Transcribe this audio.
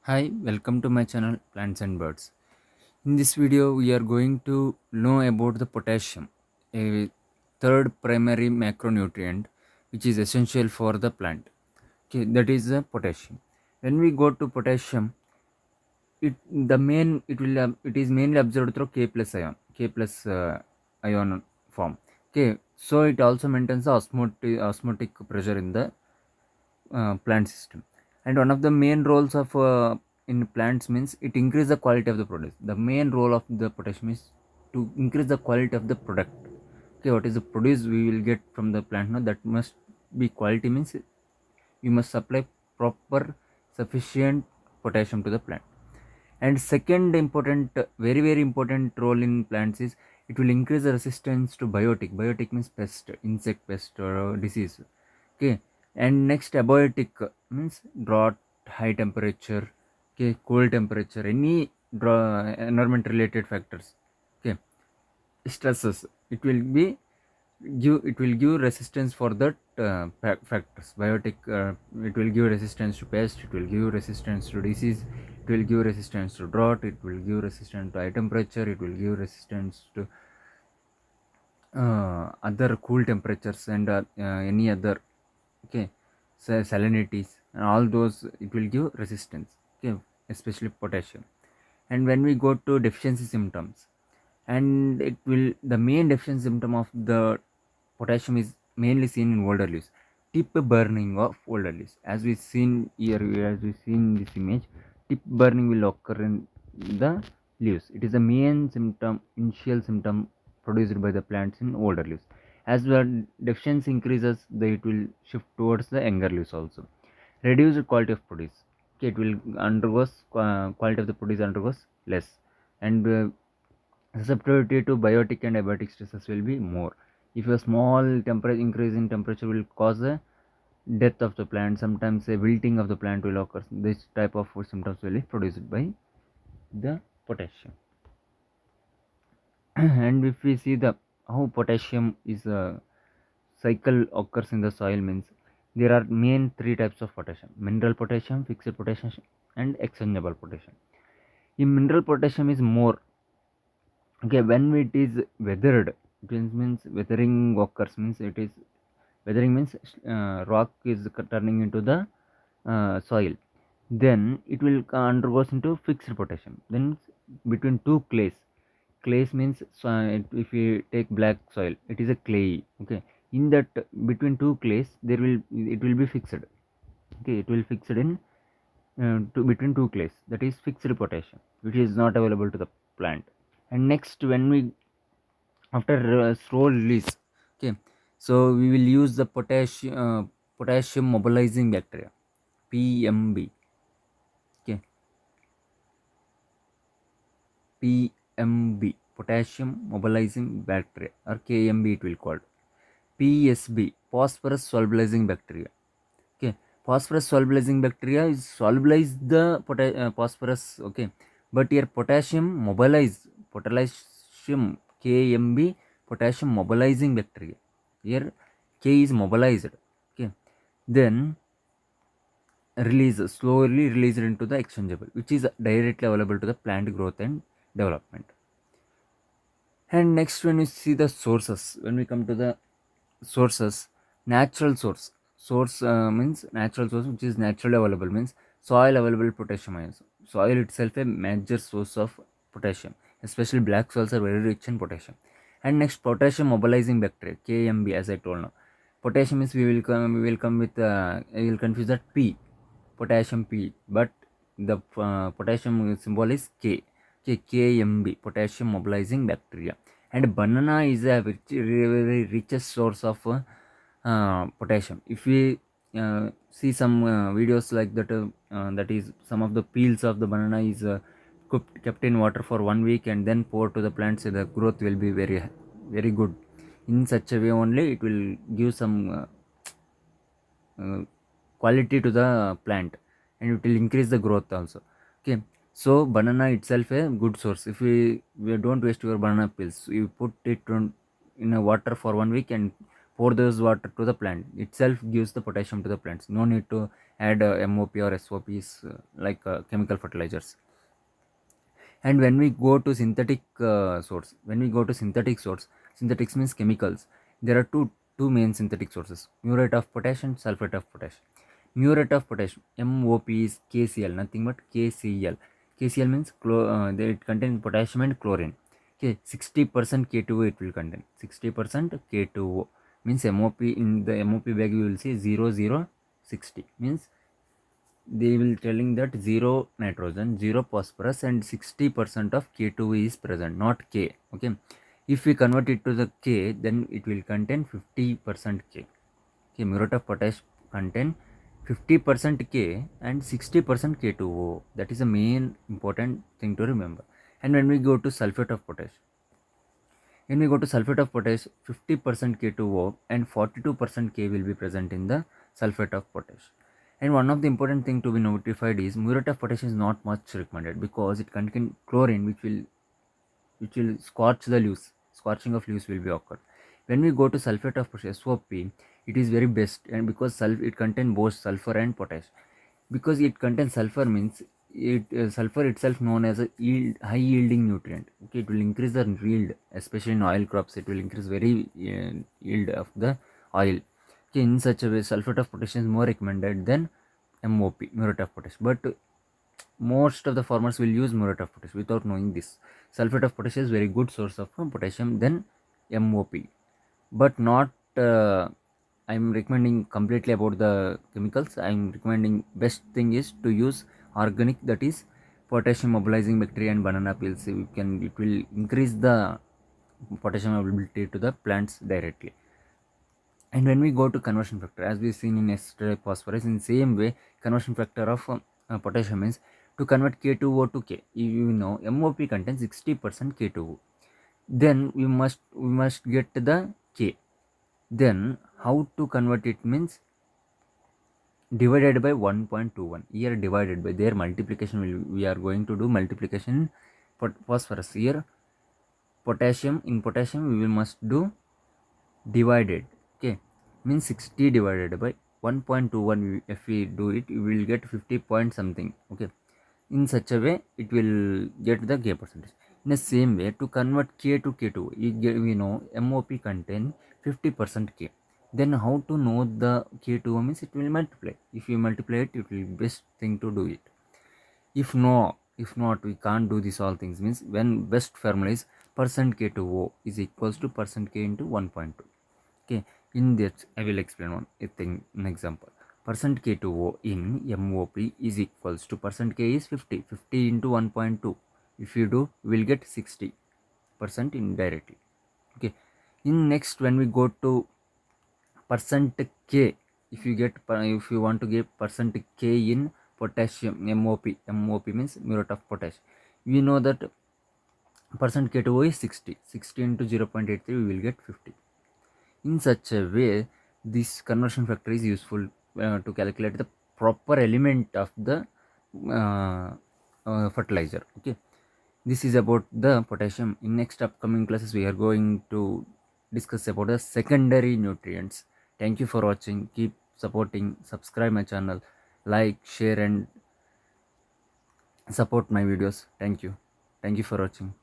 Hi, welcome to my channel Plants and Birds. In this video, we are going to know about the potassium, a third primary macronutrient which is essential for the plant. Okay, that is the potassium. When we go to potassium, it is mainly absorbed through K plus ion form. Okay, so it also maintains the osmotic pressure in the plant system, and one of the main roles of in plants means it increase the quality of the product. The main role of the potassium is to increase the quality of the product. Okay, what is the produce we will get from the plant? Now that must be quality, means you must supply proper sufficient potassium to the plant. And second important, very important role in plants is it will increase the resistance to biotic means pest, insect pest or disease. Okay, and next abiotic means drought, high temperature, okay, cold temperature, any environment related factors, okay, stresses, it will give resistance for that factors. Biotic, it will give resistance to pest, it will give resistance to disease, it will give resistance to drought, it will give resistance to high temperature, it will give resistance to other cool temperatures and any other, okay, salinities and all those, it will give resistance, okay, especially potassium. And when we go to deficiency symptoms, and it will, the main deficiency symptom of the potassium is mainly seen in older leaves. Tip burning of older leaves, as we seen here, as we see in this image, tip burning will occur in the leaves. It is a main symptom, initial symptom produced by the plants in older leaves. As the deficiency increases, it will shift towards the younger leaves also. Reduced quality of produce, okay, it will undergoes, quality of the produce undergoes less, and susceptibility to biotic and abiotic stresses will be more. If a small temperature increase in temperature will cause a death of the plant, sometimes a wilting of the plant will occur. This type of symptoms will be produced by the potassium. And if we see the how potassium is a cycle occurs in the soil, means there are main three types of potassium: mineral potassium, fixed potassium, and exchangeable potassium. In mineral potassium is more, okay, when it is weathered, it means weathering occurs, means it is weathering means rock is turning into the soil, then it will undergoes into fixed potassium. Then between two clays means, if we take black soil, it is a clay, okay. In that, between two clays, there will, it will be fixed, okay, it will fixed in between two clays, that is fixed potassium, which is not available to the plant. And next, when we, after slow release, okay, so we will use the potassium mobilizing bacteria, PMB, okay, PMB, potassium mobilizing bacteria, or KMB it will called. PSB, phosphorus solubilizing bacteria, okay. Phosphorus solubilizing bacteria is solubilize the phosphorus, okay, but here potassium, KMB, potassium mobilizing bacteria, here K is mobilized, okay, then slowly released into the exchangeable, which is directly available to the plant growth and development. And next, when we see the sources, when we come to the sources, natural source means natural source which is naturally available, means soil available potassium ions. Soil itself a major source of potassium, especially black soils are very rich in potassium. And next, potassium mobilizing bacteria, KMB, as I told now. Potassium is, we will come with I will confuse that P, potassium P, but the potassium symbol is K, KMB, potassium mobilizing bacteria. And banana is a very richest source of potassium. If we see some videos like that, that is, some of the peels of the banana is kept in water for 1 week and then poured to the plants, so the growth will be very good. In such a way only it will give some quality to the plant, and it will increase the growth also, okay. So banana itself a good source. If we don't waste your banana peels, you put it in a water for 1 week and pour those water to the plant itself, gives the potassium to the plants. No need to add MOP or SOPs, like chemical fertilizers. And when we go to synthetics means chemicals. There are two main synthetic sources: muriate of potash and sulfate of potash. Muriate of potash, MOP, is KCl, nothing but KCl. KCl means it contains potassium and chlorine. Okay, 60% K2O it will contain. 60% K2O means MOP. In the MOP bag you will see 0060, means they will telling that 0 nitrogen, 0 phosphorus, and 60% of K2 is present, not K. Okay, if we convert it to the K, then it will contain 50% K. Okay, muriate of potash contain 50% K and 60% K2O. That is the main important thing to remember. And when we go to sulfate of potash, 50% K2O and 42% K will be present in the sulfate of potash. And one of the important thing to be notified is muriate of potash is not much recommended because it contains chlorine, which will scorch the leaves. Scorching of leaves will be occurred. When we go to sulfate of potash, SOP, it is very best, and because it contains both sulfur and potash. Because it contains sulfur means sulfur itself known as a high yielding nutrient. Okay, it will increase the yield, especially in oil crops. It will increase very yield of the oil. Okay, in such a way, sulfate of potassium is more recommended than MOP, muriate of potash. But most of the farmers will use muriate of potash without knowing this. Sulfate of potassium is very good source of potassium than MOP, but not. I'm recommending completely about the chemicals. I'm recommending best thing is to use organic, that is potassium mobilizing bacteria and banana peels. It will increase the potassium availability to the plants directly. And when we go to conversion factor, as we've seen in yesterday phosphorus, in same way conversion factor of potassium means to convert K2O to K. You know MOP contains 60% K2O. Then we must get the K. Then how to convert it means divided by 1.21. Here divided by their multiplication, we are going to do multiplication phosphorus. Here potassium, in potassium we will must do divided. Okay, means 60 divided by 1.21. If we do it, we will get 50 point something. Okay, in such a way it will get the K percentage. In the same way, to convert K to K2, we know MOP contain 50% K. Then how to know the K2 means it will multiply. If you multiply it, it will be best thing to do it. If not, we can't do this all things. Means when best formula is percent K2O is equals to percent K into 1.2. Okay, in that I will explain an example. Percent K2O in MOP is equals to percent K is 50. 50 into 1.2. If you do, we will get 60% indirectly. Okay, in next when we go to percent K, if you want to get percent K in potassium, MOP means muriate of potash. We know that percent K2O is 60. 60 into 0.83, we will get 50. In such a way, this conversion factor is useful to calculate the proper element of the fertilizer. Okay, this is about the potassium. In next upcoming classes, we are going to discuss about the secondary nutrients. Thank you for watching. Keep supporting. Subscribe my channel, like, share, and support my videos. Thank you for watching.